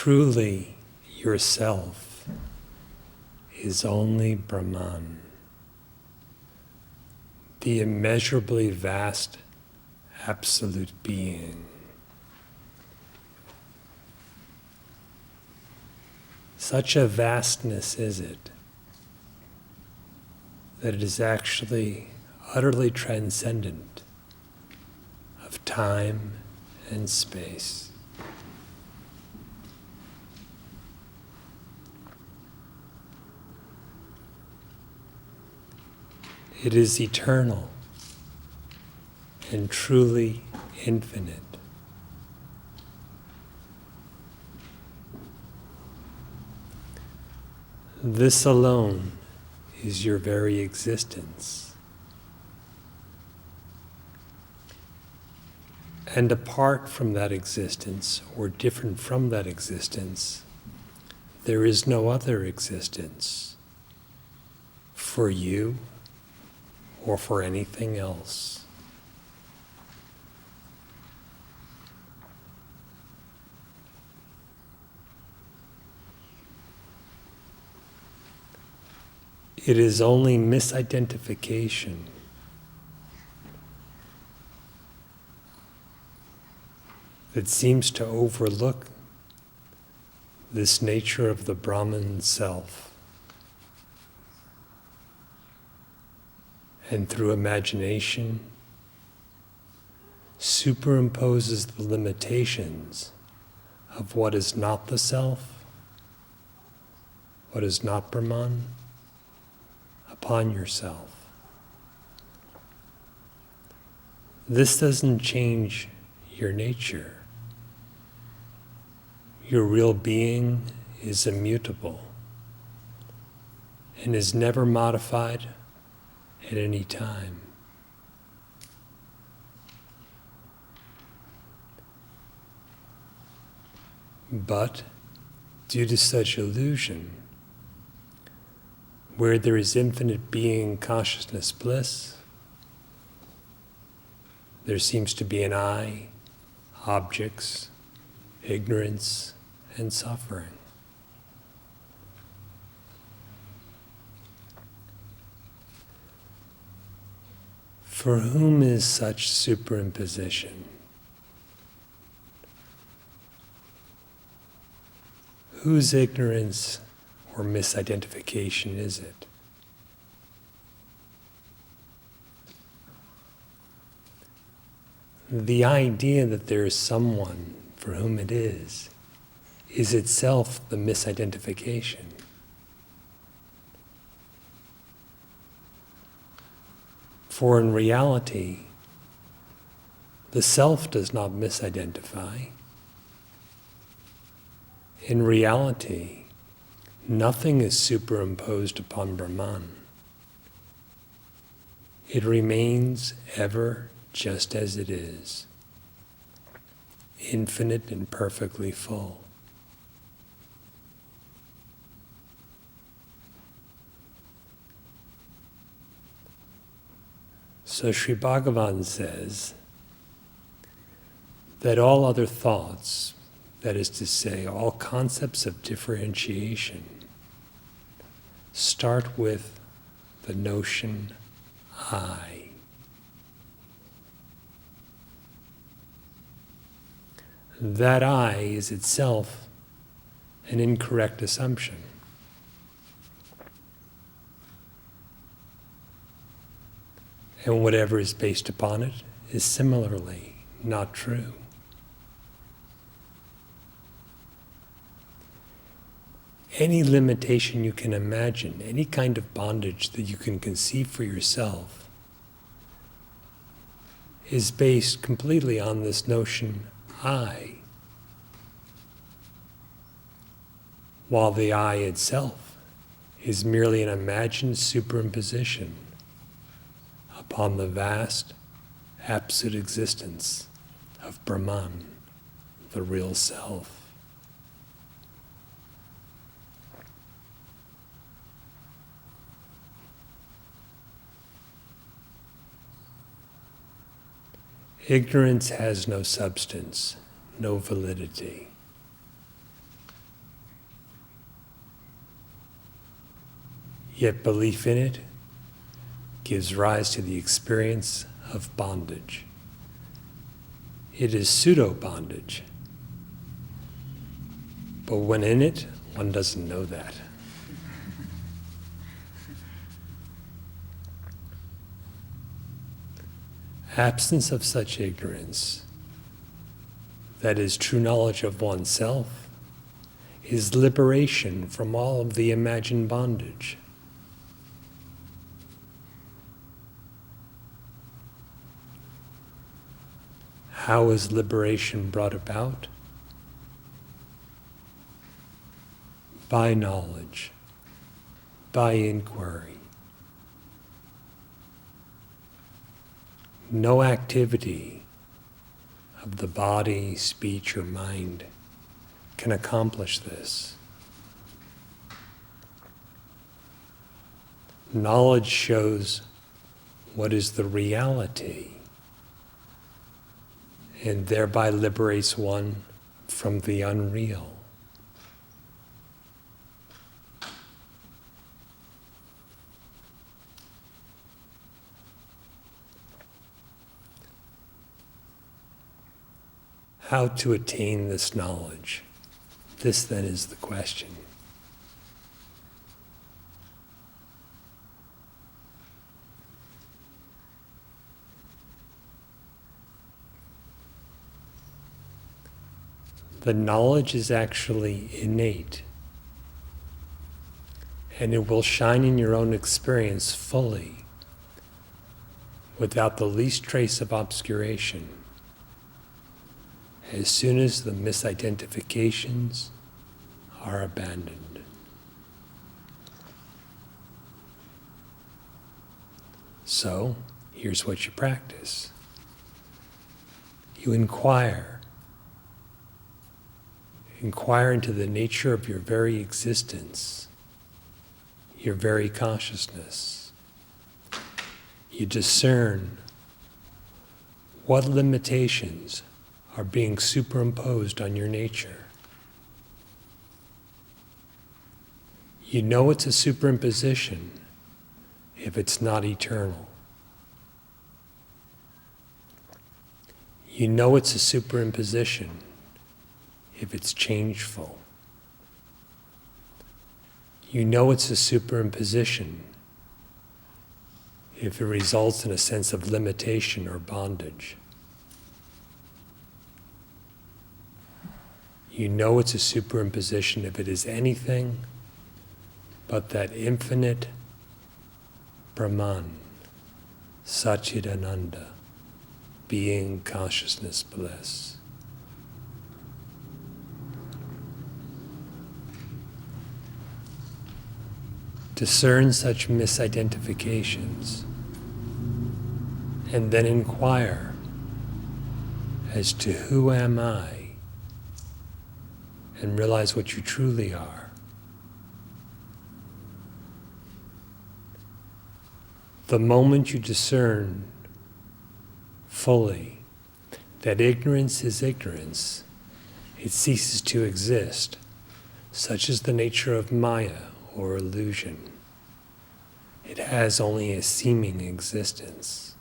truly yourself is only Brahman, the immeasurably vast absolute being. Such a vastness is it that it is actually utterly transcendent of time and space. It is eternal and truly infinite. This alone is your very existence. And apart from that existence, or different from that existence, there is no other existence for you or for anything else. It is only misidentification that seems to overlook this nature of the Brahman self, and through imagination superimposes the limitations of what is not the self, what is not Brahman, upon yourself. This doesn't change your nature. Your real being is immutable and is never modified at any time. But due to such illusion, where there is infinite being, consciousness, bliss, there seems to be an I, objects, ignorance, and suffering. For whom is such superimposition? Whose ignorance or misidentification is it? The idea that there is someone for whom it is itself the misidentification. For in reality, the self does not misidentify. In reality, nothing is superimposed upon Brahman. It remains ever just as it is, infinite and perfectly full. So Sri Bhagavan says that all other thoughts, that is to say, all concepts of differentiation, start with the notion I. That I is itself an incorrect assumption. And whatever is based upon it is similarly not true. Any limitation you can imagine, any kind of bondage that you can conceive for yourself, is based completely on this notion, I. While the I itself is merely an imagined superimposition upon the vast, absolute existence of Brahman, the real self. Ignorance has no substance, no validity. Yet belief in it gives rise to the experience of bondage. It is pseudo-bondage. But when in it, one doesn't know that. Absence of such ignorance, that is true knowledge of oneself, is liberation from all of the imagined bondage. How is liberation brought about? By knowledge, by inquiry. No activity of the body, speech, or mind can accomplish this. Knowledge shows what is the reality, and thereby liberates one from the unreal. How to attain this knowledge? This then is the question. The knowledge is actually innate, and it will shine in your own experience fully, without the least trace of obscuration, as soon as the misidentifications are abandoned. So, here's what you practice. You inquire. Inquire into the nature of your very existence, your very consciousness. You discern what limitations are being superimposed on your nature. You know it's a superimposition if it's not eternal. You know it's a superimposition if it's changeful. You know it's a superimposition if it results in a sense of limitation or bondage. You know it's a superimposition if it is anything but that infinite Brahman, Satchidananda, being, consciousness, bliss. Discern such misidentifications, and then inquire as to who am I, and realize what you truly are. The moment you discern fully that ignorance is ignorance, it ceases to exist. Such is the nature of Maya, or illusion. It has only a seeming existence.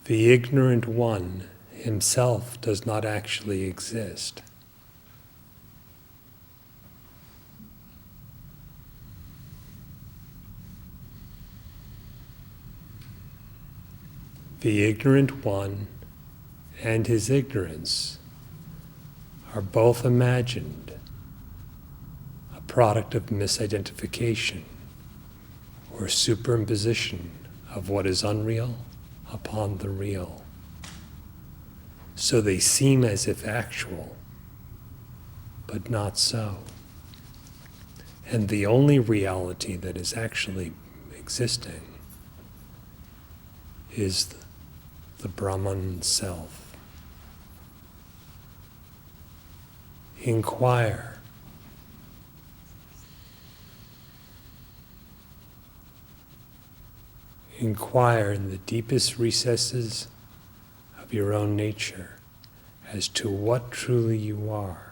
The ignorant one himself does not actually exist. The ignorant one and his ignorance are both imagined, a product of misidentification or superimposition of what is unreal upon the real. So they seem as if actual, but not so. And the only reality that is actually existing is the Brahman self. Inquire. Inquire in the deepest recesses of your own nature as to what truly you are.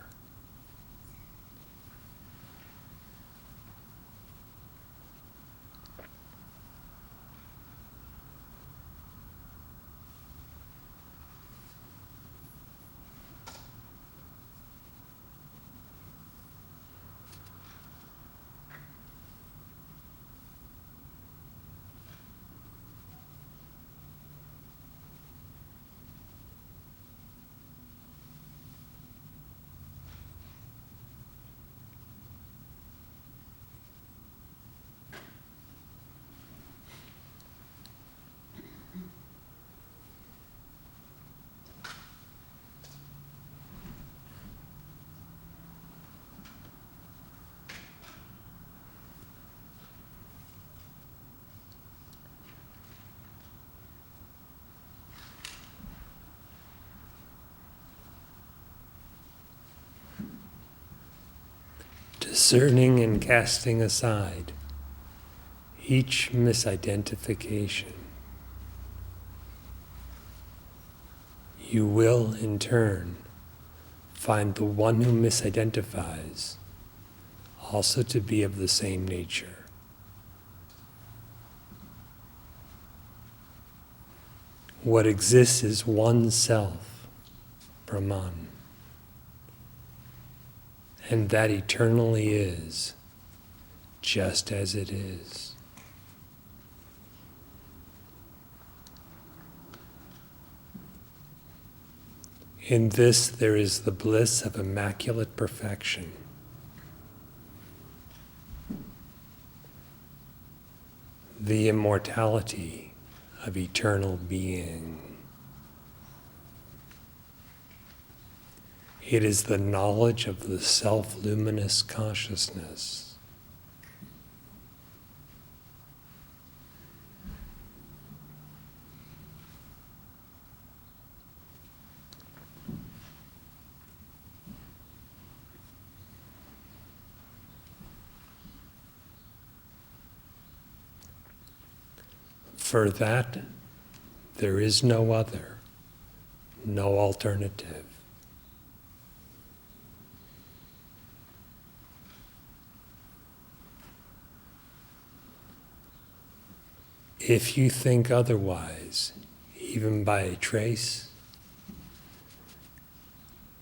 Discerning and casting aside each misidentification, you will in turn find the one who misidentifies also to be of the same nature. What exists is one self, Brahman. And that eternally is, just as it is. In this there is the bliss of immaculate perfection. The immortality of eternal being. It is the knowledge of the self-luminous consciousness. For that, there is no other, no alternative. If you think otherwise, even by a trace,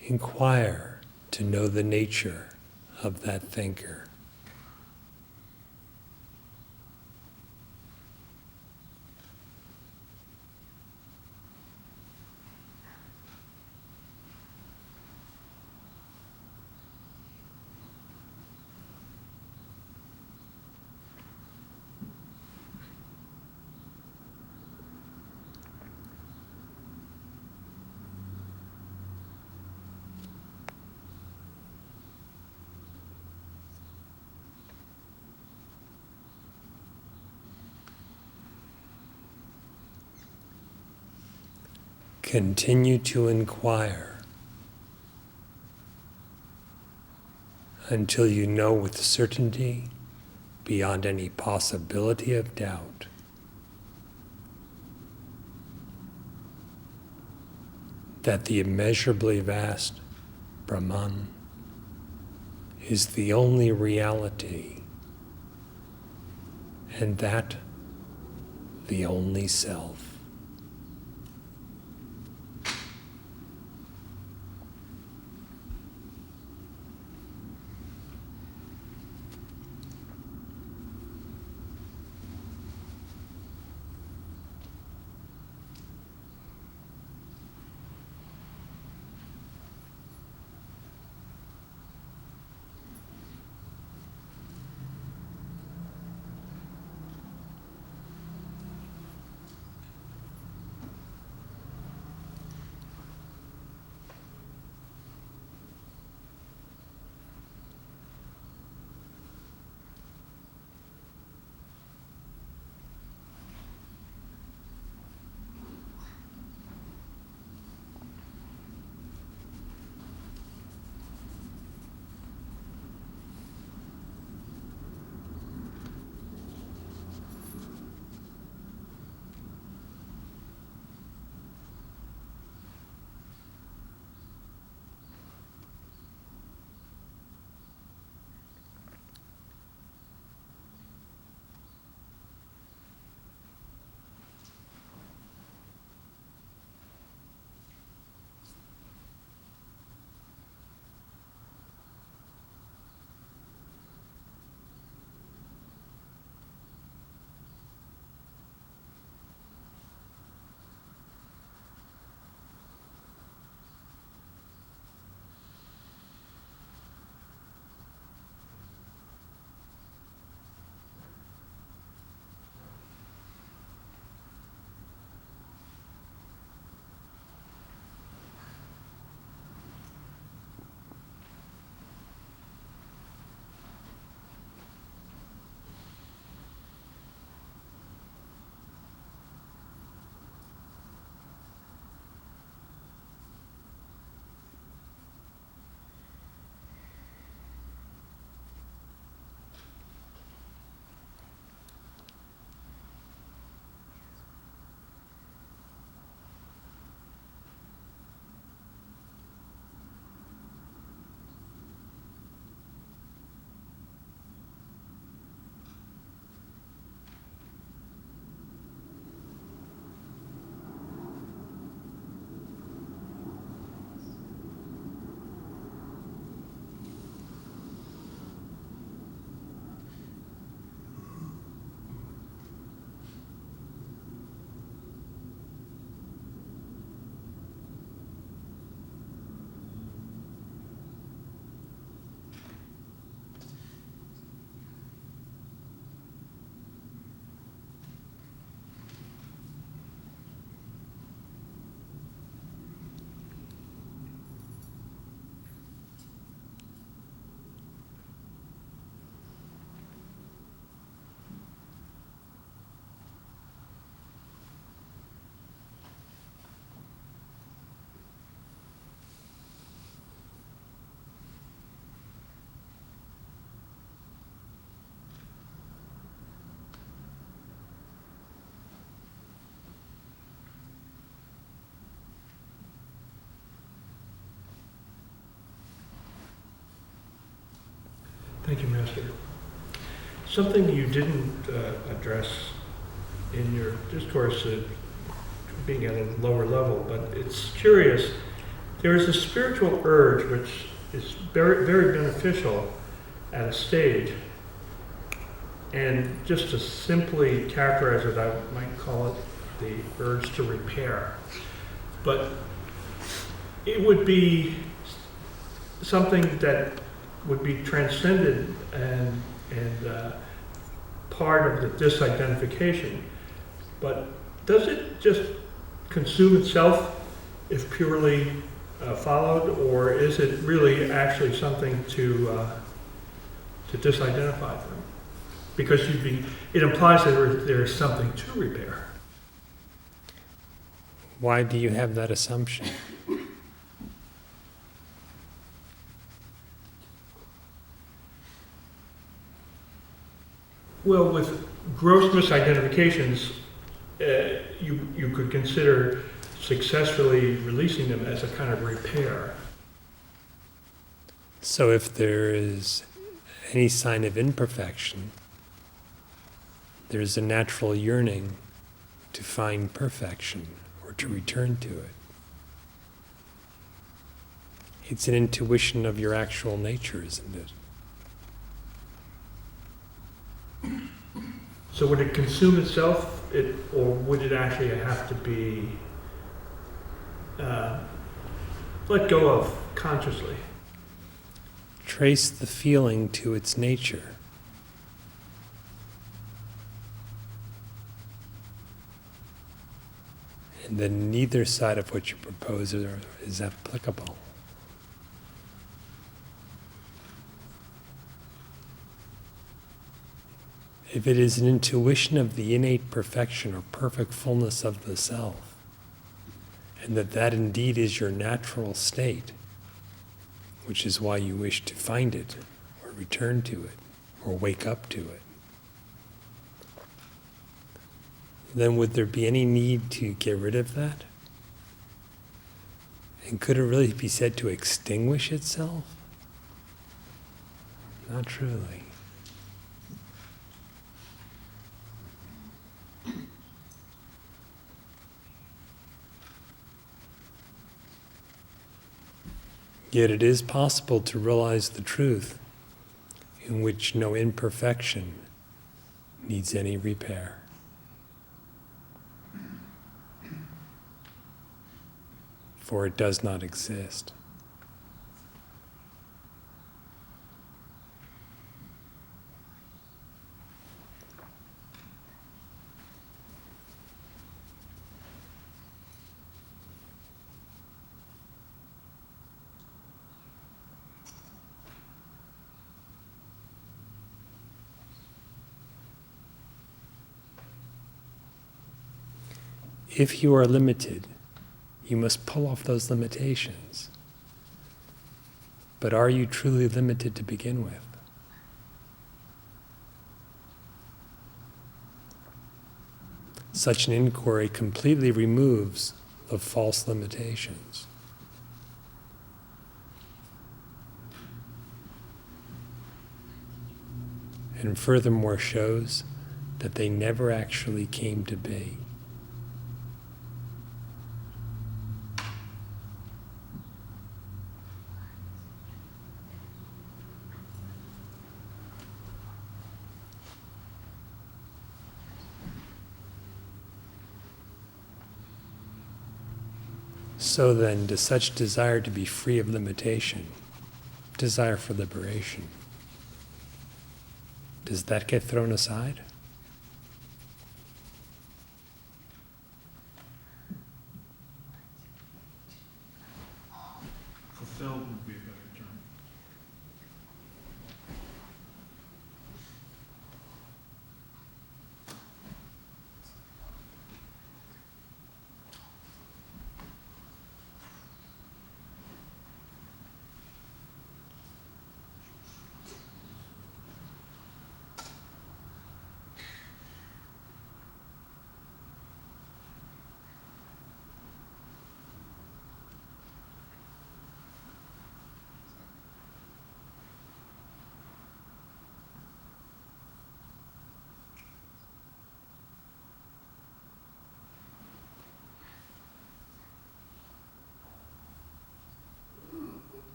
inquire to know the nature of that thinker. Continue to inquire until you know with certainty, beyond any possibility of doubt, that the immeasurably vast Brahman is the only reality, and that the only self. Thank you, Master. Something you didn't address in your discourse, being at a lower level, but it's curious. There is a spiritual urge which is very, very beneficial at a stage. And just to simply characterize it, I might call it the urge to repair. But it would be something that would be transcended and part of the disidentification. But does it just consume itself if purely followed, or is it really actually something to disidentify from? Because it implies that there is something to repair. Why do you have that assumption? Well, with gross misidentifications, you could consider successfully releasing them as a kind of repair. So if there is any sign of imperfection, there's a natural yearning to find perfection or to return to it. It's an intuition of your actual nature, isn't it? So would it consume itself, or would it actually have to be let go of consciously? Trace the feeling to its nature. And then neither side of what you propose is applicable. If it is an intuition of the innate perfection or perfect fullness of the self, and that indeed is your natural state, which is why you wish to find it, or return to it, or wake up to it, then would there be any need to get rid of that? And could it really be said to extinguish itself? Not truly. Yet it is possible to realize the truth in which no imperfection needs any repair. For it does not exist. If you are limited, you must pull off those limitations. But are you truly limited to begin with? Such an inquiry completely removes the false limitations. And furthermore shows that they never actually came to be. So then, does such desire to be free of limitation, desire for liberation, does that get thrown aside? Fulfilled would be a better term.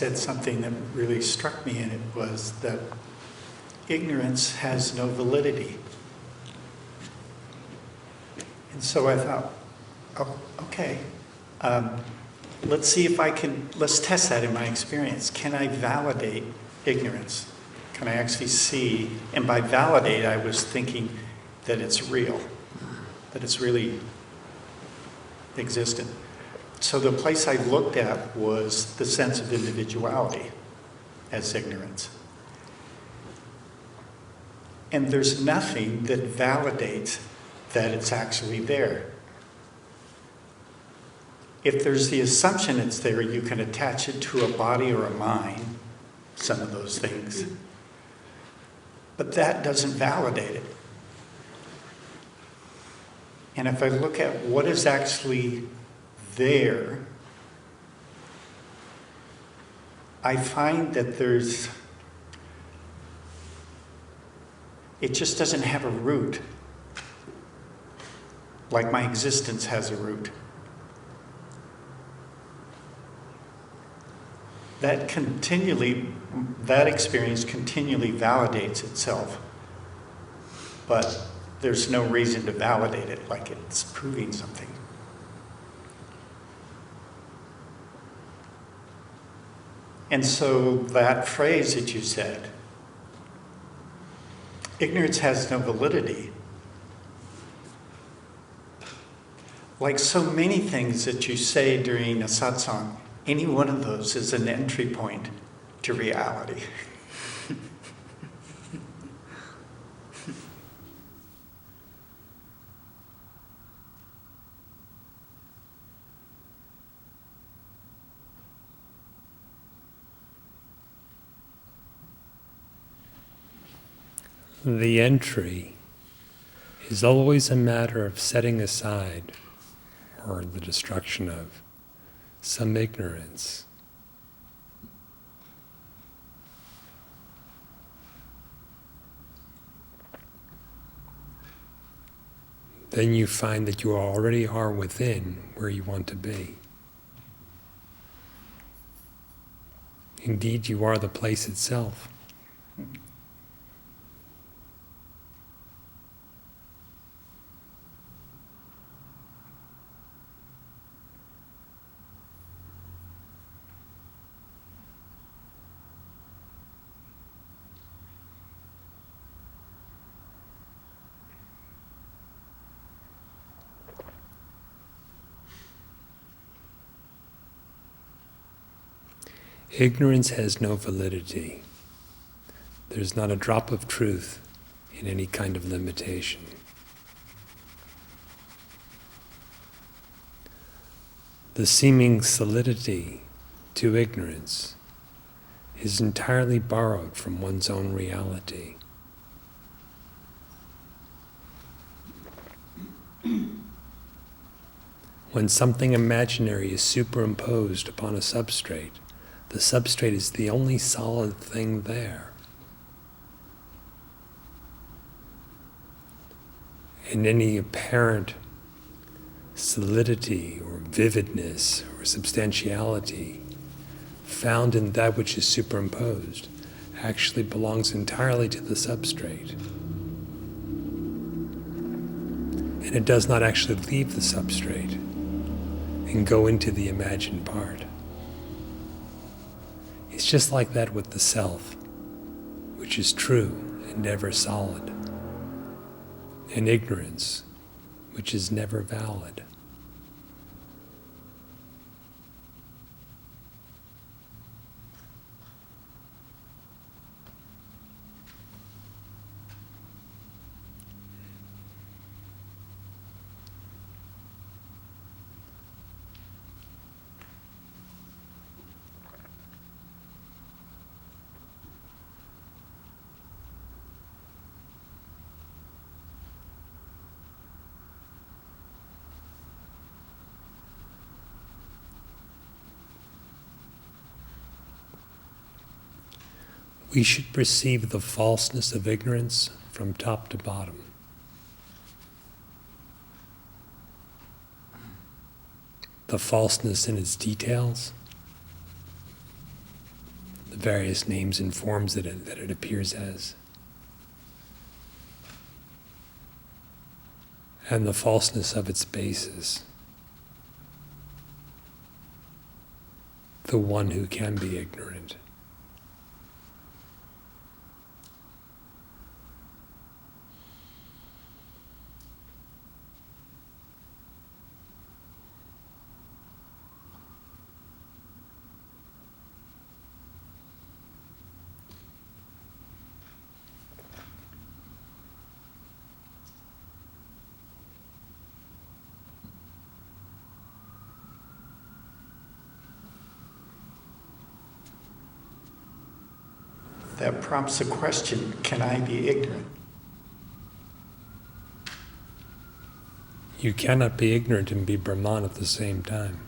said something that really struck me, and it was that ignorance has no validity. And so I thought, oh, okay, let's see if let's test that in my experience. Can I validate ignorance? Can I actually see? And by validate, I was thinking that it's real, that it's really existent. So the place I looked at was the sense of individuality as ignorance. And there's nothing that validates that it's actually there. If there's the assumption it's there, you can attach it to a body or a mind, some of those things. But that doesn't validate it. And if I look at what is actually there, I find that it just doesn't have a root, like my existence has a root. That experience continually validates itself, but there's no reason to validate it like it's proving something. And so that phrase that you said, ignorance has no validity, like so many things that you say during a satsang, any one of those is an entry point to reality. The entry is always a matter of setting aside, or the destruction of, some ignorance. Then you find that you already are within where you want to be. Indeed, you are the place itself. Ignorance has no validity. There's not a drop of truth in any kind of limitation. The seeming solidity to ignorance is entirely borrowed from one's own reality. When something imaginary is superimposed upon a substrate, the substrate is the only solid thing there. And any apparent solidity or vividness or substantiality found in that which is superimposed actually belongs entirely to the substrate. And it does not actually leave the substrate and go into the imagined part. It's just like that with the self, which is true and never solid, and ignorance, which is never valid. We should perceive the falseness of ignorance from top to bottom. The falseness in its details, various names and forms that it appears as. And the falseness of its basis. The one who can be ignorant. That prompts the question, can I be ignorant? You cannot be ignorant and be Brahman at the same time.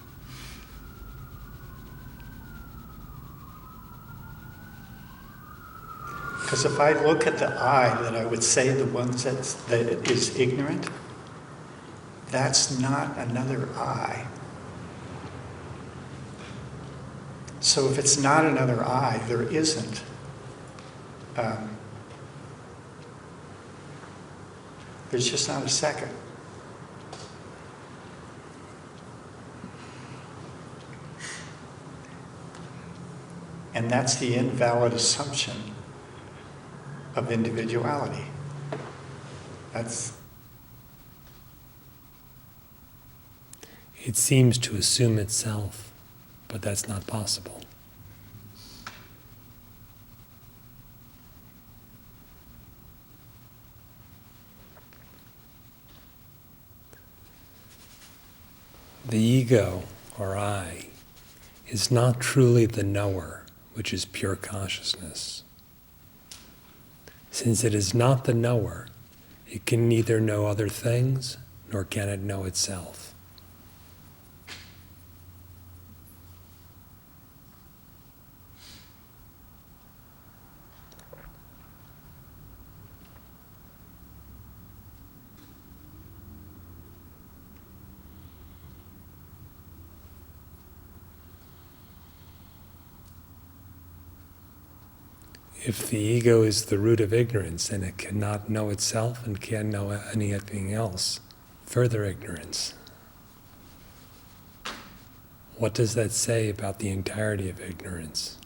Because if I look at the I, that I would say the one that is ignorant, that's not another I. So if it's not another I, there isn't. There's just not a second. And that's the invalid assumption of individuality. It seems to assume itself, but that's not possible. The ego, or I, is not truly the knower, which is pure consciousness. Since it is not the knower, it can neither know other things, nor can it know itself. If the ego is the root of ignorance, then it cannot know itself and can't know anything else. Further ignorance. What does that say about the entirety of ignorance?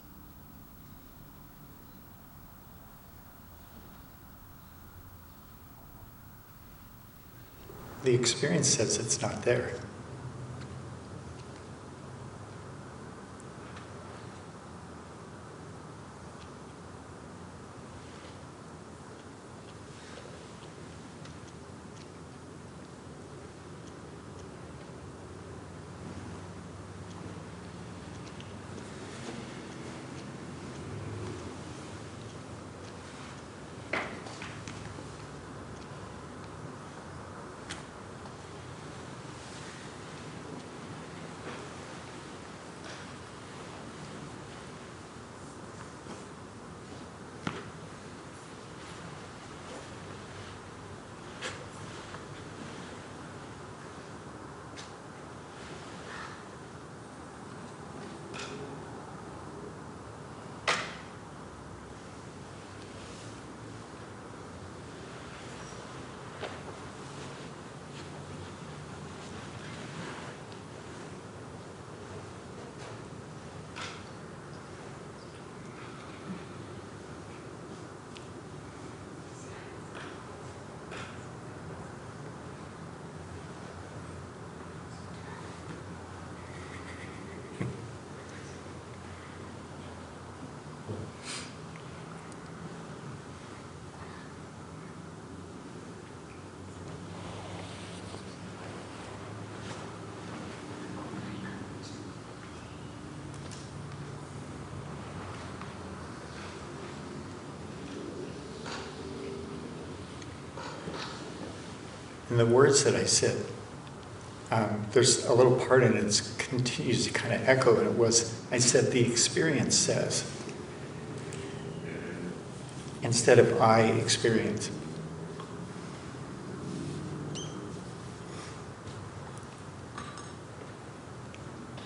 The experience says it's not there. In the words that I said, there's a little part in it that continues to kind of echo, and it was, I said, the experience says, instead of I experience.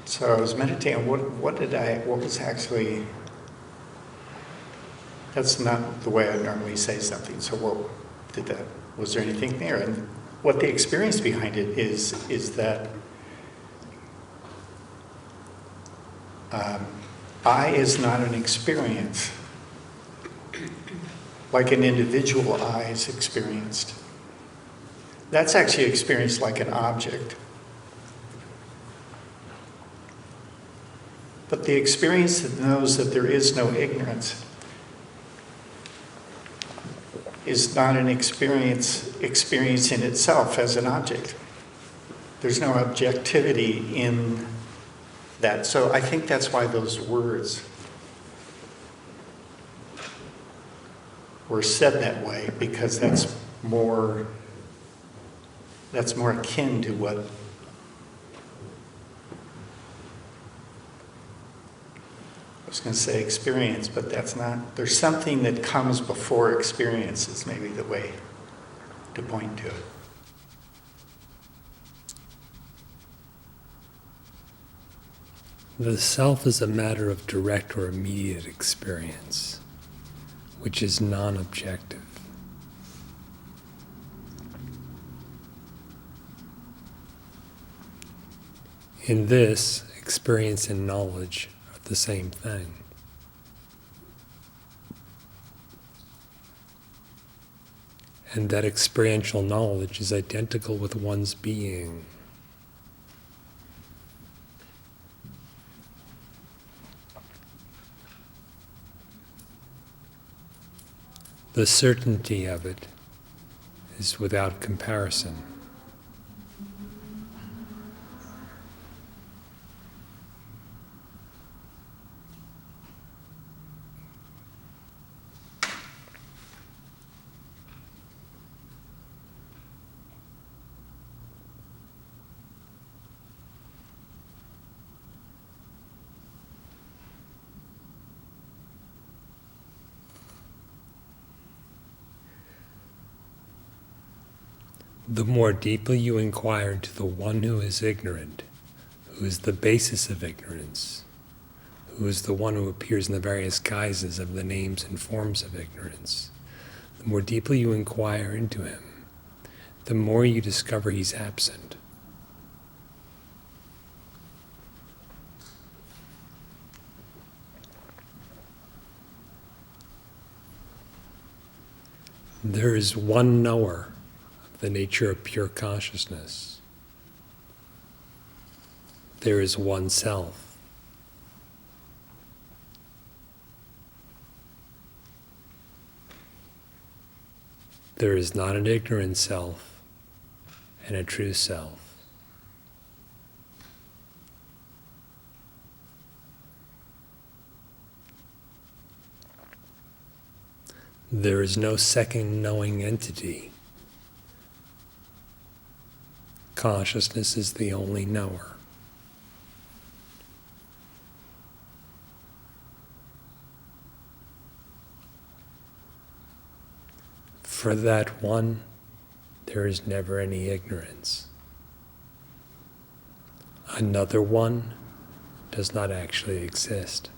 So I was meditating, what was actually That's not the way I normally say something. So was there anything there? And what the experience behind it is that I is not an experience like an individual I is experienced. That's actually experienced like an object. But the experience that knows that there is no ignorance is not an experience in itself as an object. There's no objectivity in that. So I think that's why those words were said that way, because that's more akin to what I was going to say experience, but that's not. There's something that comes before experience is maybe the way to point to it. The self is a matter of direct or immediate experience, which is non-objective. In this, experience and knowledge are the same thing. And that experiential knowledge is identical with one's being. The certainty of it is without comparison. The more deeply you inquire into the one who is ignorant, who is the basis of ignorance, who is the one who appears in the various guises of the names and forms of ignorance, the more deeply you inquire into him, the more you discover he's absent. There is one knower, the nature of pure consciousness. There is one self. There is not an ignorant self and a true self. There is no second knowing entity. Consciousness is the only knower. For that one, there is never any ignorance. Another one does not actually exist.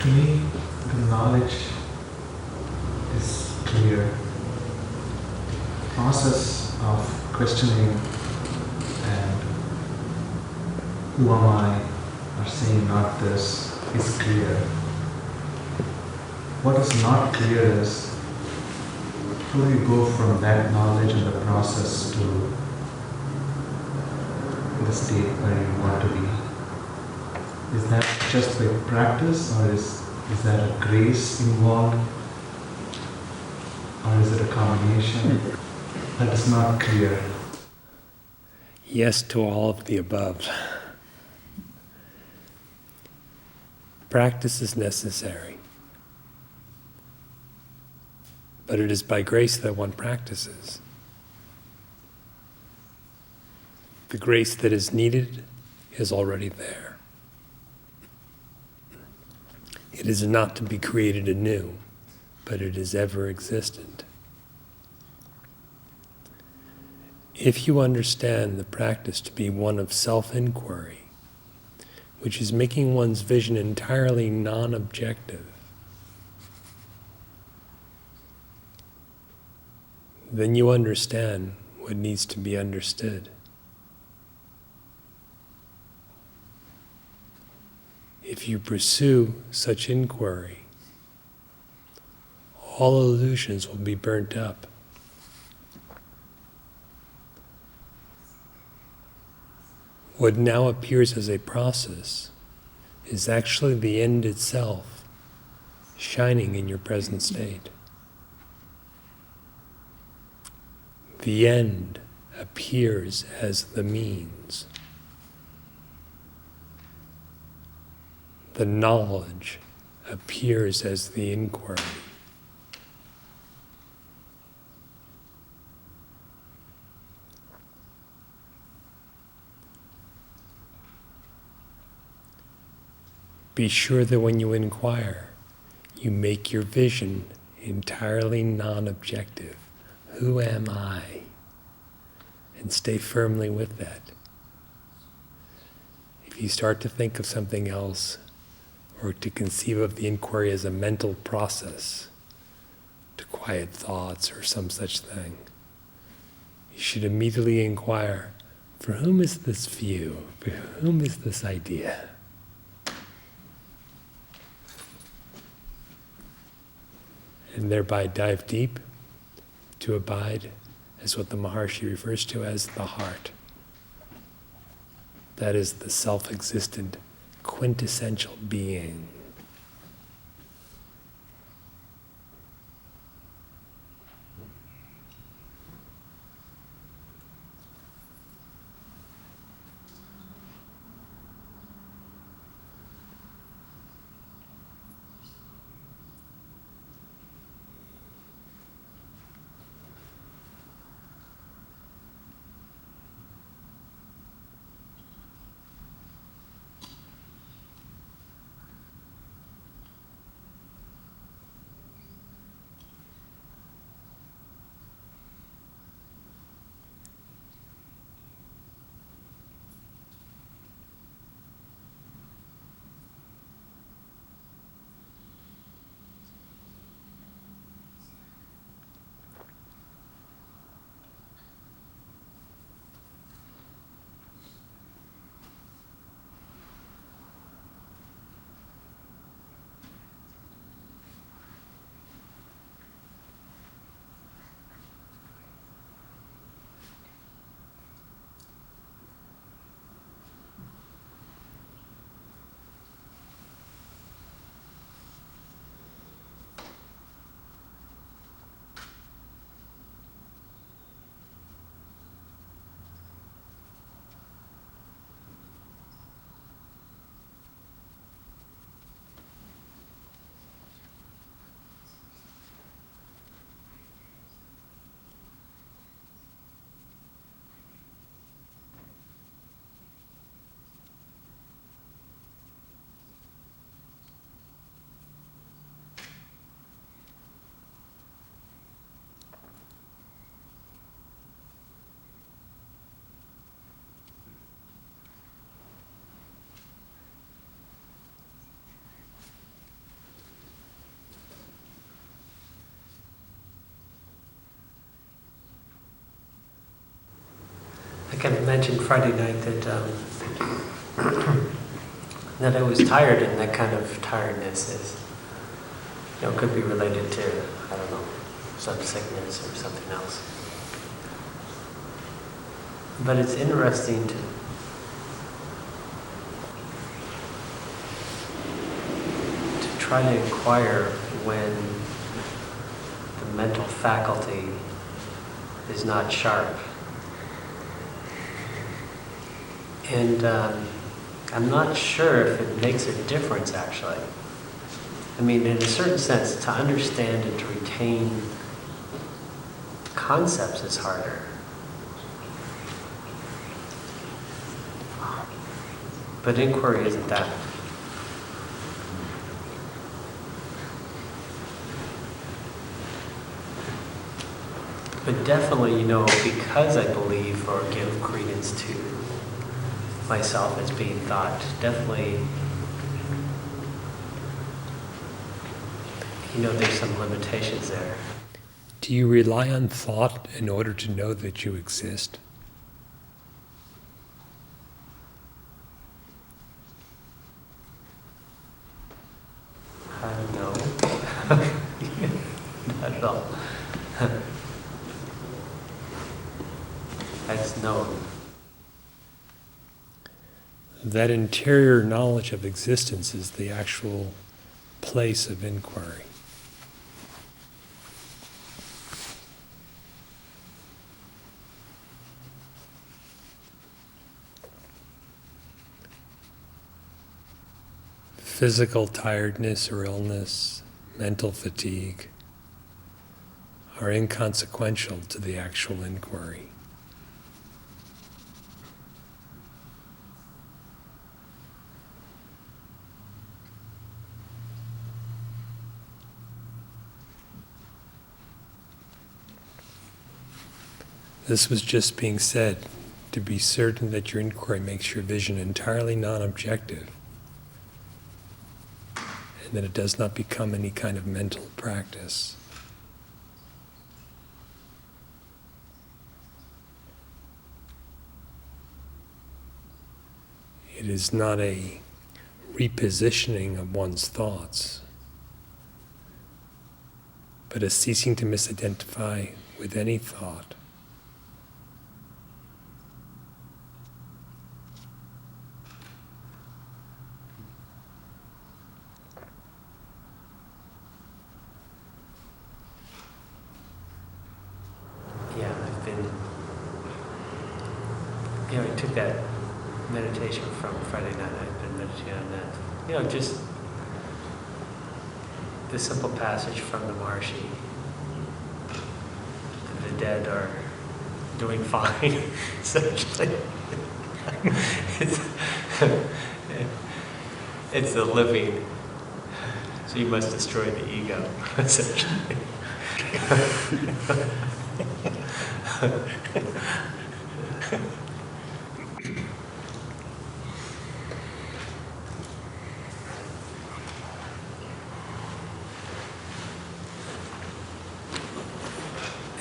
To me, the knowledge is clear. Process of questioning and who am I, or saying not this, is clear. What is not clear is how do you go from that knowledge and the process to the state where you want to be. Is that just by practice, or is there a grace involved, or is it a combination? That is not clear. Yes to all of the above. Practice is necessary, but it is by grace that one practices. The grace that is needed is already there. It is not to be created anew, but it is ever existent. If you understand the practice to be one of self-inquiry, which is making one's vision entirely non-objective, then you understand what needs to be understood. If you pursue such inquiry, all illusions will be burnt up. What now appears as a process is actually the end itself, shining in your present state. The end appears as the means. The knowledge appears as the inquiry. Be sure that when you inquire, you make your vision entirely non-objective. Who am I? And stay firmly with that. If you start to think of something else, or to conceive of the inquiry as a mental process, to quiet thoughts or some such thing, you should immediately inquire, for whom is this view? For whom is this idea? And thereby dive deep to abide as what the Maharshi refers to as the heart. That is the self-existent, quintessential being. think I mentioned Friday night that that I was tired, and that kind of tiredness is, could be related to, I don't know, some sickness or something else. But it's interesting to try to inquire when the mental faculty is not sharp. And I'm not sure if it makes a difference, actually. I mean, in a certain sense, to understand and to retain concepts is harder. But inquiry isn't that. But definitely, because I believe or give credence to myself as being thought, definitely, there's some limitations there. Do you rely on thought in order to know that you exist? No. Not at all. That's known. That interior knowledge of existence is the actual place of inquiry. Physical tiredness or illness, mental fatigue, are inconsequential to the actual inquiry. This was just being said to be certain that your inquiry makes your vision entirely non-objective, and that it does not become any kind of mental practice. It is not a repositioning of one's thoughts, but a ceasing to misidentify with any thought. I took that meditation from Friday night. I've been meditating on that. Just the simple passage from the Maharishi. The dead are doing fine, essentially. It's the living, so you must destroy the ego, essentially.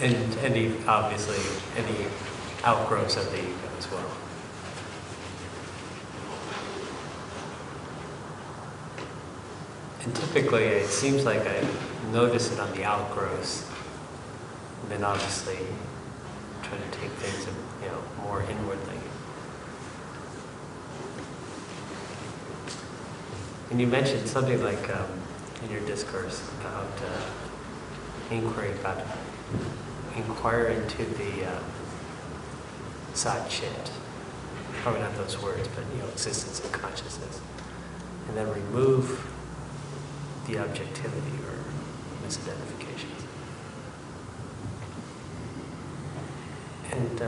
And any outgrowths of the ego as well. And typically it seems like I notice it on the outgrowths, and then obviously try to take things more inwardly. And you mentioned something like in your discourse about inquiry, about inquire into the Sat-Chit. Probably not those words, but existence and consciousness. And then remove the objectivity or misidentification. And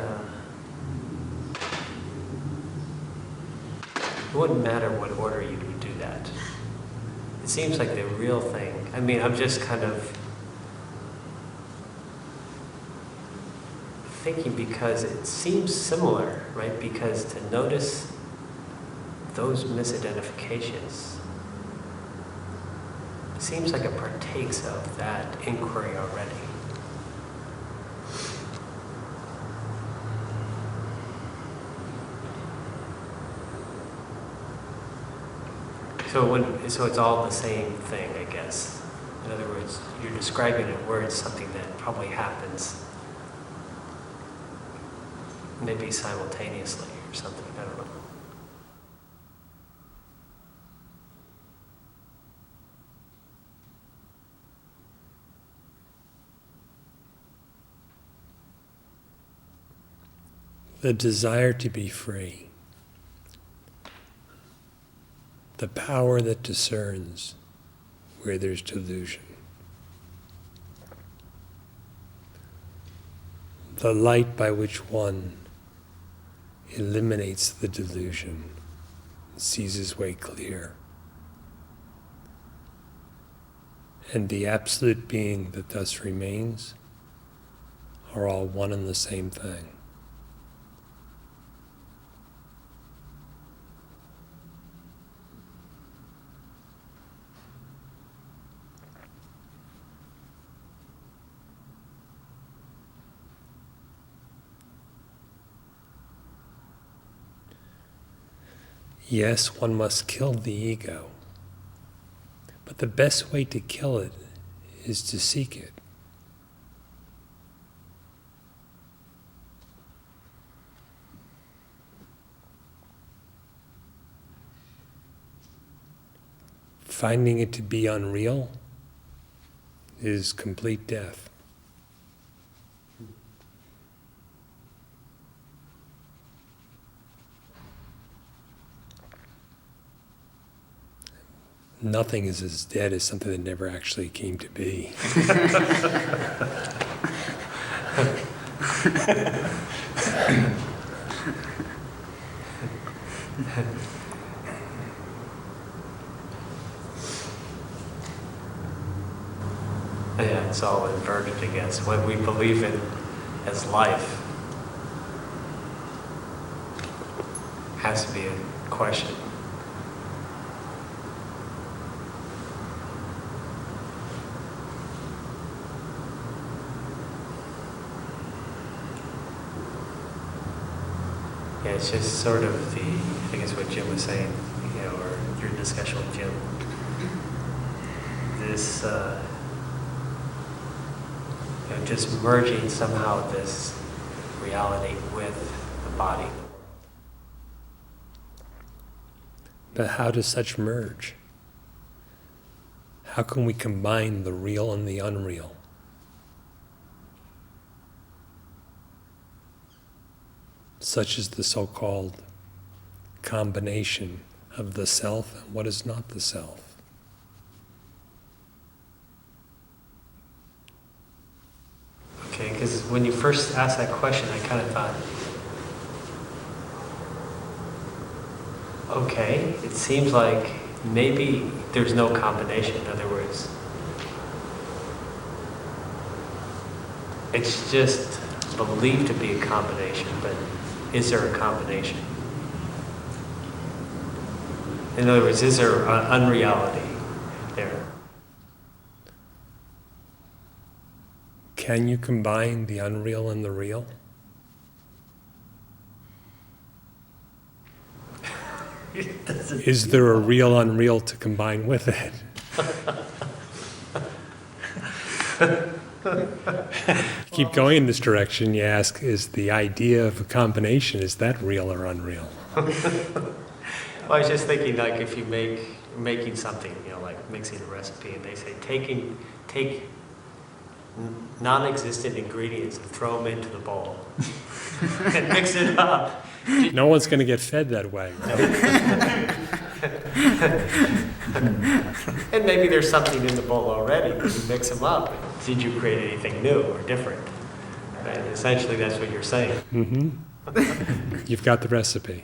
it wouldn't matter what order you would do that. It seems like the real thing, I'm just kind of thinking because it seems similar, right? Because to notice those misidentifications seems like it partakes of that inquiry already. So it's all the same thing, I guess. In other words, you're describing in words something that probably happens maybe simultaneously or something, I don't know. The desire to be free, the power that discerns where there's delusion, the light by which one eliminates the delusion, sees his way clear, and the absolute being that thus remains are all one and the same thing. Yes, one must kill the ego, but the best way to kill it is to seek it. Finding it to be unreal is complete death. Nothing is as dead as something that never actually came to be. Yeah, it's all inverted, I guess. What we believe in as life has to be a question. Yeah, it's just sort of I guess what Jim was saying, or your discussion with Jim. This, just merging somehow this reality with the body. But how does such merge? How can we combine the real and the unreal? Such as the so-called combination of the self and what is not the self. Okay, because when you first asked that question, I kind of thought, okay, it seems like maybe there's no combination. In other words, it's just believed to be a combination, but is there a combination? In other words, is there an unreality there? Can you combine the unreal and the real? Is there a real unreal to combine with it? Keep going in this direction, you ask, is the idea of a combination, is that real or unreal? Well, I was just thinking, like, if you making something, like mixing a recipe, and they say take non-existent ingredients and throw them into the bowl and mix it up. No one's going to get fed that way. And maybe there's something in the bowl already, but you mix them up. Did you create anything new or different? Right? Essentially, that's what you're saying. Mm-hmm. You've got the recipe.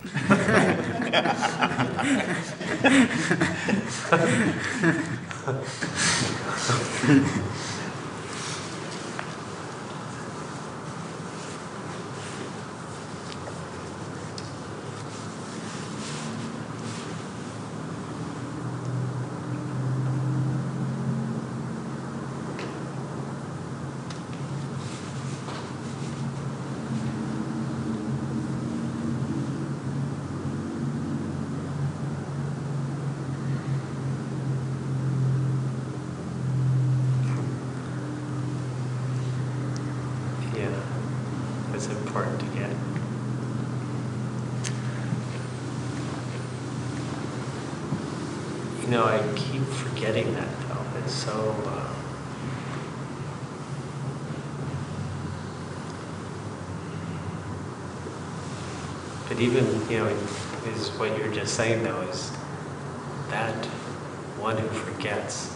forget. You know, I keep forgetting that though. It's so. But even, you know, is what you're just saying though, is that one who forgets,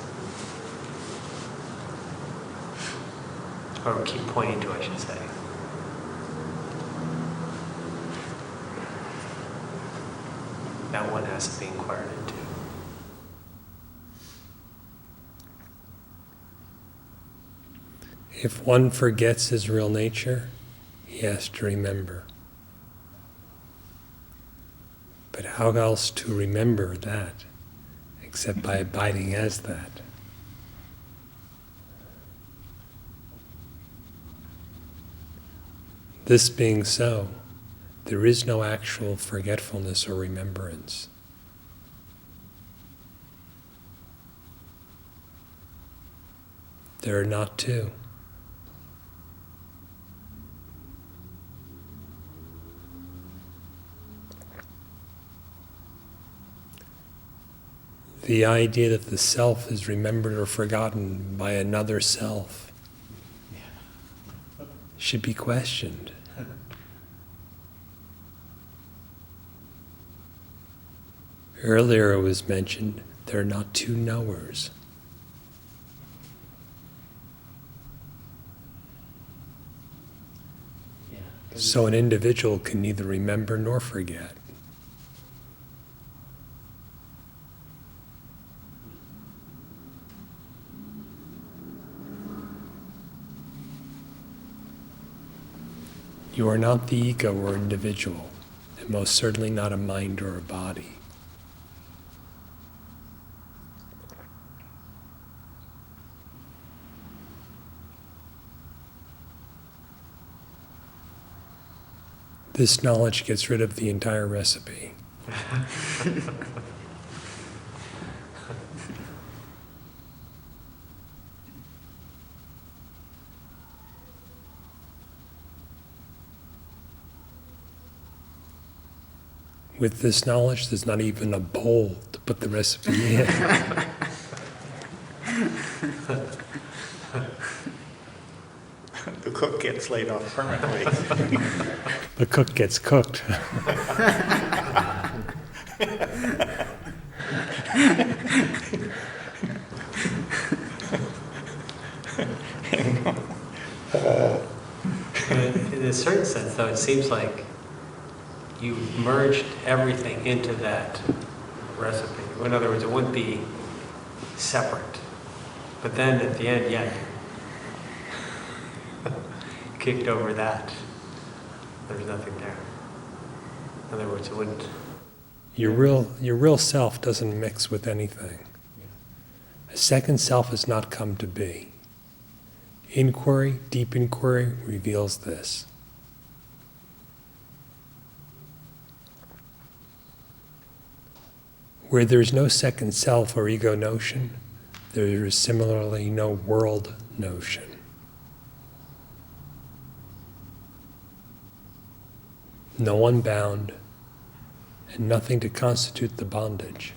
or keep pointing to, I should say. That one has to be inquired into. If one forgets his real nature, he has to remember. But how else to remember that except by abiding as that? This being so, there is no actual forgetfulness or remembrance. There are not two. The idea that the self is remembered or forgotten by another self should be questioned. Earlier it was mentioned there are not two knowers. So an individual can neither remember nor forget. You are not the ego or individual, and most certainly not a mind or a body. This knowledge gets rid of the entire recipe. With this knowledge, there's not even a bowl to put the recipe in. The cook gets laid off permanently. The cook gets cooked. In a certain sense, though, it seems like you merged everything into that recipe. In other words, it wouldn't be separate. But then at the end, yeah, kicked over that. There's nothing there. In other words, it wouldn't. Your real self doesn't mix with anything. A second self has not come to be. Inquiry, deep inquiry, reveals this. Where there is no second self or ego notion, there is similarly no world notion. No one bound, and nothing to constitute the bondage.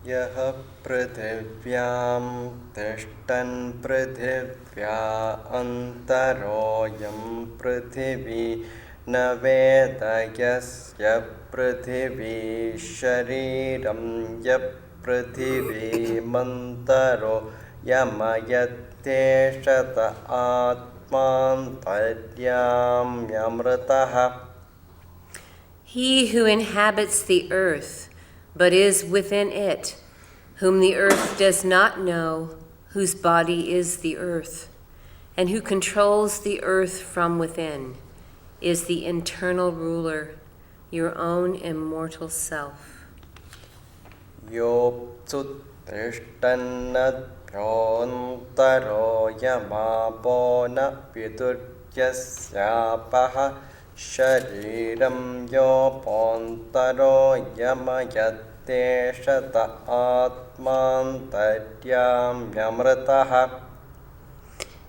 यः पृथिव्यां तिष्ठन् पृथिव्या अन्तरोऽयं पृथिवी न वेद यस्य पृथिवी शरीरं यः पृथिवीमन्तरो यमयत्येषत आत्मान्तर्याम्यमृतः. He who inhabits the earth, but is within it, whom the earth does not know, whose body is the earth, and who controls the earth from within, is the internal ruler, your own immortal self. Yopsutishtanadhyontaro yamapona viduryasyapaha shariram yopontaro yamayateshata atmantaryamyamritaha.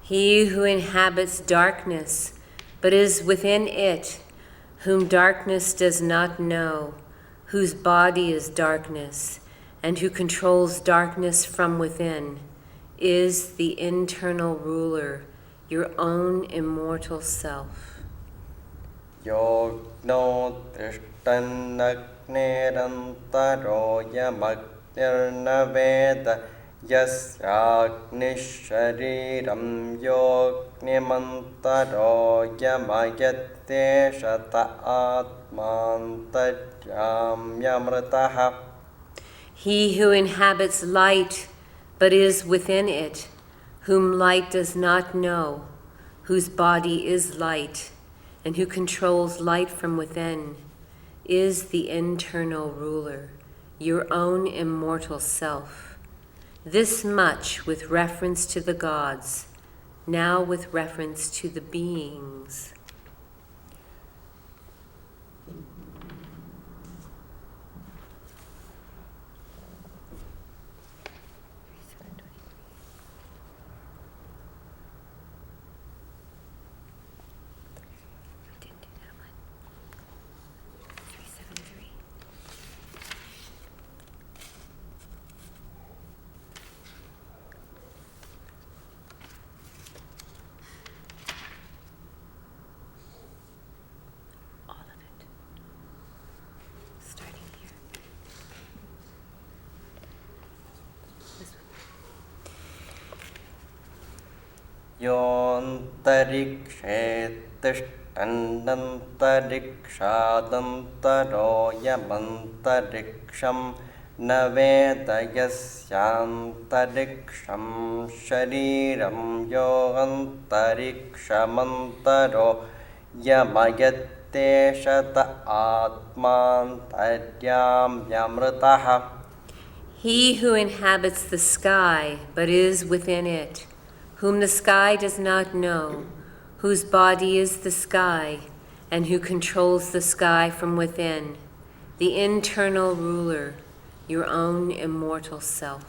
He who inhabits darkness, but is within it, whom darkness does not know, whose body is darkness, and who controls darkness from within, is the internal ruler, your own immortal self. Yogno tishtannagnerantaro yamagnirnaveda yasyagnishariram yognimantaro yamayateshata atmantaryamyamritaha. He who inhabits light, but is within it, whom light does not know, whose body is light, and who controls light from within, is the internal ruler, your own immortal self. This much with reference to the gods, now with reference to the beings. Yontarikshe tishtannantarikshaadantaro yamantariksham na veda yasyantariksham shariram yoantarikshamantaro yamayateshata atmantaryamyamritaha. He who inhabits the sky, but is within it, whom the sky does not know, whose body is the sky, and who controls the sky from within, the internal ruler, your own immortal self.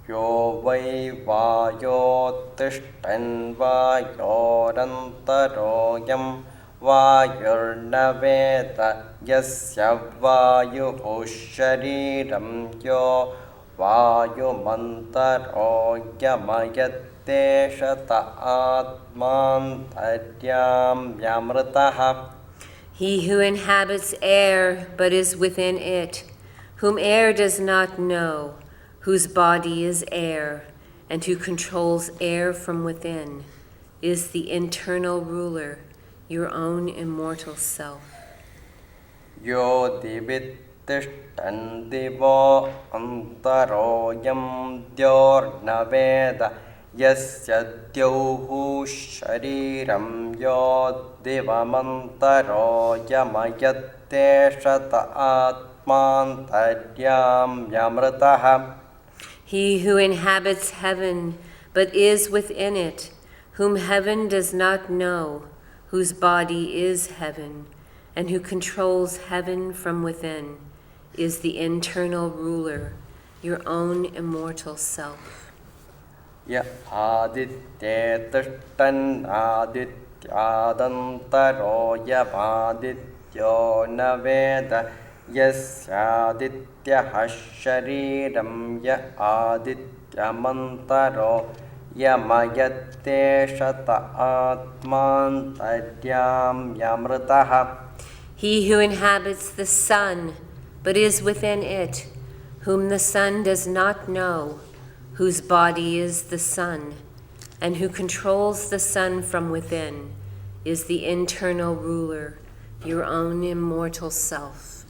Yo vai vayo tishtan vayorantaro yam vayurnaveda yasya vayuhu shariram yo vayumantaro yamayateshata atmantaryamyamritaha. He who inhabits air but is within it, whom air does not know, whose body is air, and who controls air from within, is the internal ruler, your own immortal self. Yo divit tishtan divo antaro yam dyornaveda yasya dyohu shariram yo divamantaro yamayateshata atmantaryamyamritaha. He who inhabits heaven but is within it, whom heaven does not know, whose body is heaven, and who controls heaven from within, is the internal ruler, your own immortal self. Ya aditya tishtan adityadantaro yamadityo naveda यस्यादित्यः शरीरं य आदित्यमन्तरो यमयत्तेष त आत्मान्तर्याम्यमृतः. He who inhabits the sun, but is within it, whom the sun does not know, whose body is the sun, and who controls the sun from within, is the internal ruler, your own immortal self.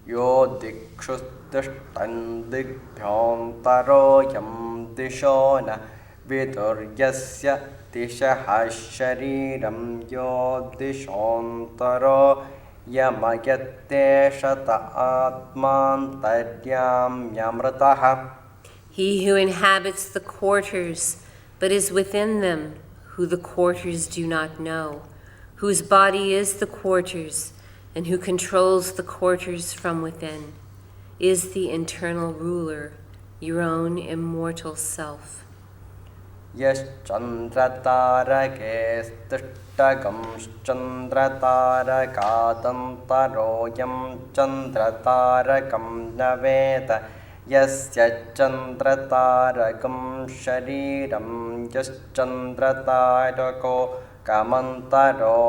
यो दिक्षुस्तिष्ठन् दिग्भ्योऽन्तरो यं दिशो न विदुर्यस्य दिशः शरीरं यो दिशोऽन्तरो यमयत्तेष त आत्मान्तर्याम्यमृतः. He who inhabits the quarters, but is within them, who the quarters do not know, whose body is the quarters, and who controls the quarters from within, is the internal ruler, your own immortal self. यश्चन्द्रतारके स्तिष्ठगंश्चन्द्रतारकादन्तरोऽयं चन्द्रतारकं न वेद यस्य चन्द्रतारकं शरीरं यश्चन्द्रतारको कमन्तरो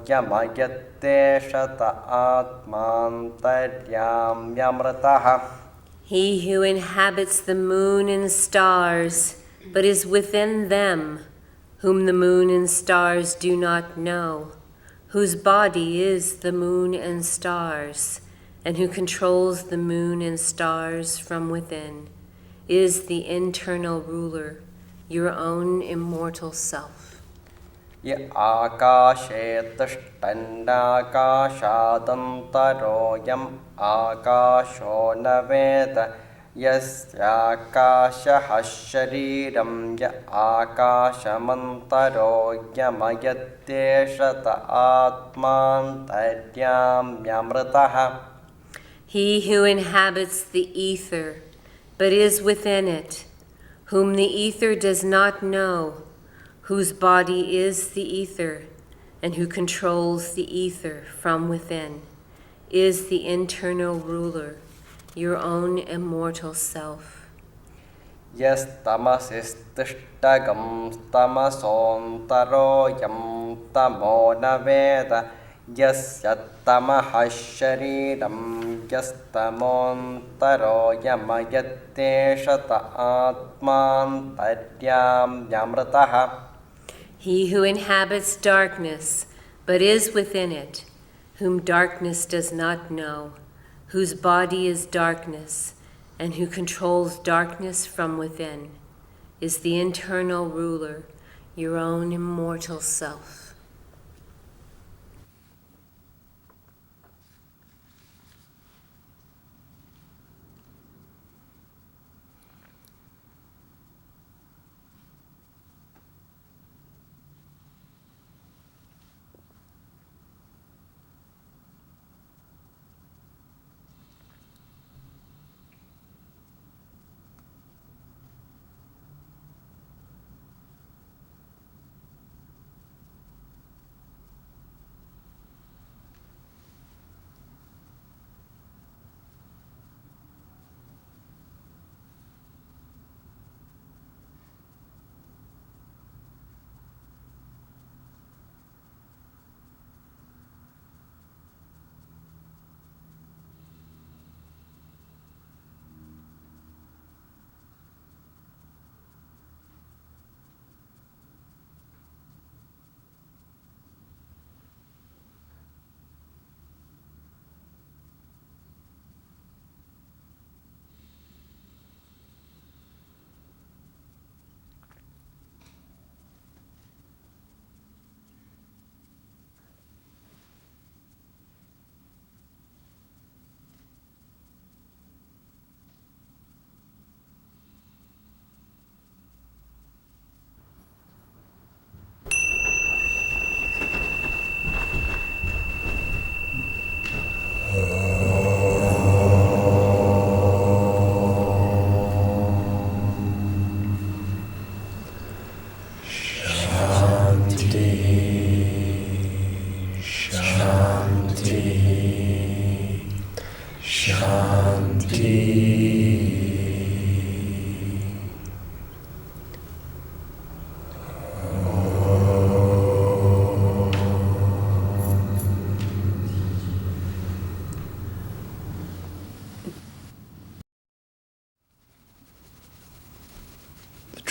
यमयत्तेष त आत्मान्तर्याम्यमृतः. He who inhabits the moon and stars, but is within them, whom the moon and stars do not know, whose body is the moon and stars, and who controls the moon and stars from within, is the internal ruler, your own immortal self. य आकाशे तिष्ठन्नाकाशादन्तरोऽयम् आकाशो न वेद यस्याकाशः शरीरं य आकाशमन्तरो यमयत्तेष त आत्मान्तर्याम्यमृतः. He who inhabits the ether, but is within it, whom the ether does not know, whose body is the ether, and who controls the ether from within, is the internal ruler, your own immortal self. यस्तमसिस्तिष्ठगं तमसोऽन्तरो यं तमो न वेद यस्य तमः शरीरं यस्तमोऽन्तरो यमयत्तेष त आत्मान्तर्याम्यमृतः. He who inhabits darkness, but is within it, whom darkness does not know, whose body is darkness, and who controls darkness from within, is the internal ruler, your own immortal self.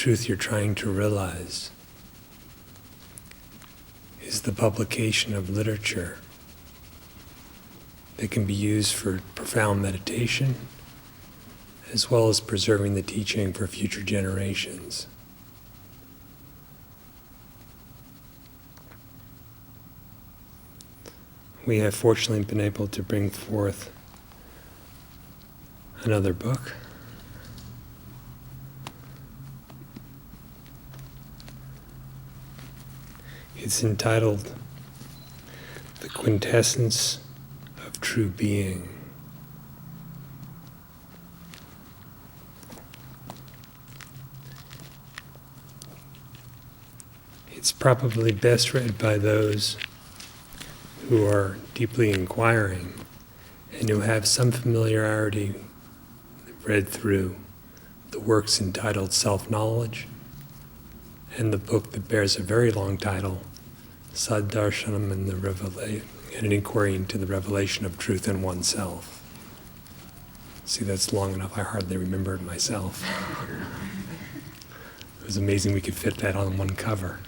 truth you're trying to realize is the publication of literature that can be used for profound meditation, as well as preserving the teaching for future generations. We have fortunately been able to bring forth another book. It's entitled The Quintessence of True Being. It's probably best read by those who are deeply inquiring and who have some familiarity read through the works entitled Self-Knowledge and the book that bears a very long title, Saddarshanam and an Inquiry into the Revelation of Truth in Oneself. See, that's long enough, I hardly remember it myself. It was amazing we could fit that on one cover.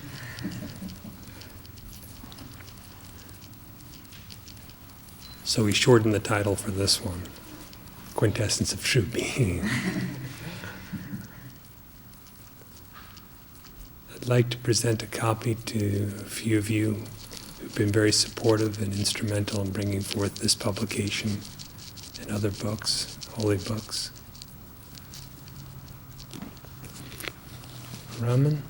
So we shortened the title for this one, Quintessence of True Being. I'd like to present a copy to a few of you who've been very supportive and instrumental in bringing forth this publication and other books, holy books. Raman?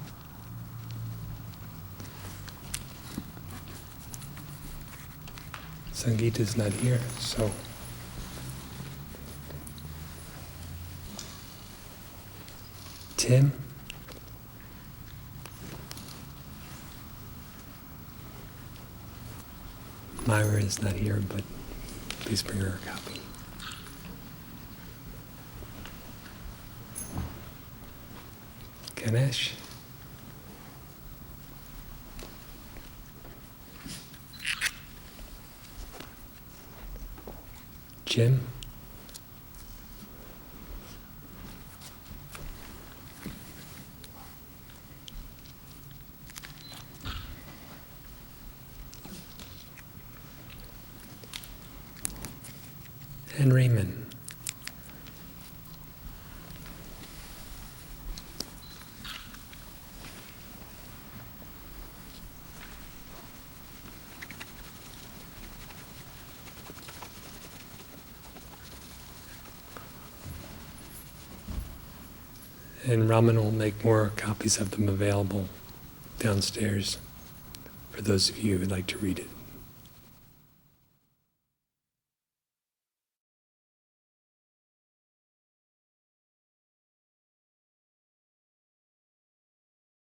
Sangeeta's not here, so Tim? Myra is not here, but please bring her a copy. Ganesh? Jim? And Raymond. And Raman will make more copies of them available downstairs for those of you who'd like to read it.